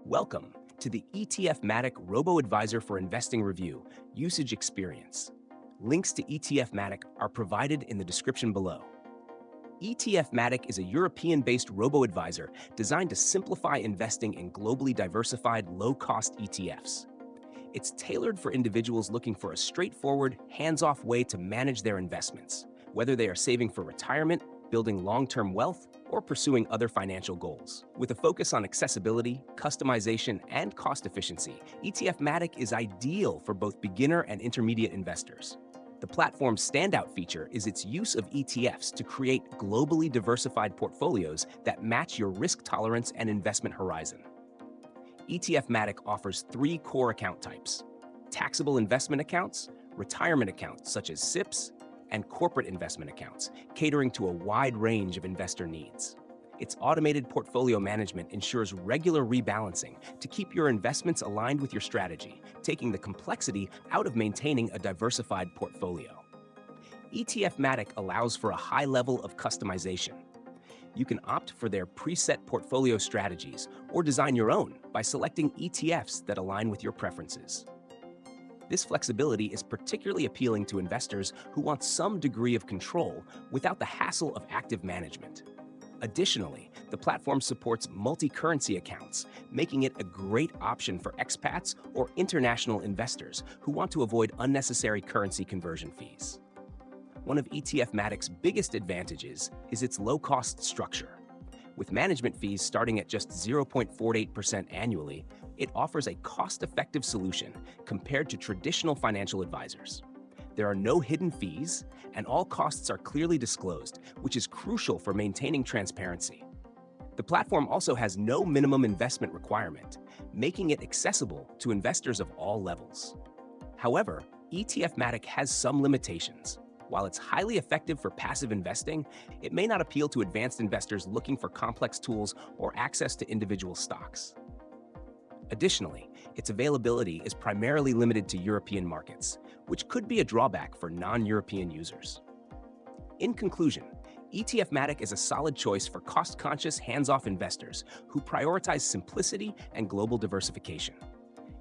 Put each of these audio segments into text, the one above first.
Welcome to the ETFmatic Robo-advisor for Investing Review Usage Experience. Links to ETFmatic are provided in the description below. ETFmatic is a European-based robo-advisor designed to simplify investing in globally diversified, low-cost ETFs. It's tailored for individuals looking for a straightforward, hands-off way to manage their investments, whether they are saving for retirement, building long-term wealth, or pursuing other financial goals. With a focus on accessibility, customization, and cost efficiency, ETFmatic is ideal for both beginner and intermediate investors. The platform's standout feature is its use of ETFs to create globally diversified portfolios that match your risk tolerance and investment horizon. ETFmatic offers three core account types: taxable investment accounts, retirement accounts such as SIPs, and corporate investment accounts, catering to a wide range of investor needs. Its automated portfolio management ensures regular rebalancing to keep your investments aligned with your strategy, taking the complexity out of maintaining a diversified portfolio. ETFmatic allows for a high level of customization. You can opt for their preset portfolio strategies or design your own by selecting ETFs that align with your preferences. This flexibility is particularly appealing to investors who want some degree of control without the hassle of active management. Additionally, the platform supports multi-currency accounts, making it a great option for expats or international investors who want to avoid unnecessary currency conversion fees. One of ETFmatic's biggest advantages is its low-cost structure. With management fees starting at just 0.48% annually, it offers a cost-effective solution compared to traditional financial advisors. There are no hidden fees, and all costs are clearly disclosed, which is crucial for maintaining transparency. The platform also has no minimum investment requirement, making it accessible to investors of all levels. However, ETFmatic has some limitations. While it's highly effective for passive investing, it may not appeal to advanced investors looking for complex tools or access to individual stocks. Additionally, its availability is primarily limited to European markets, which could be a drawback for non-European users. In conclusion, ETFmatic is a solid choice for cost-conscious, hands-off investors who prioritize simplicity and global diversification.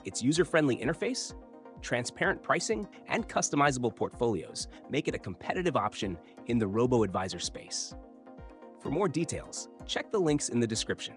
Its user-friendly interface, transparent pricing, and customizable portfolios make it a competitive option in the robo-advisor space. For more details, check the links in the description.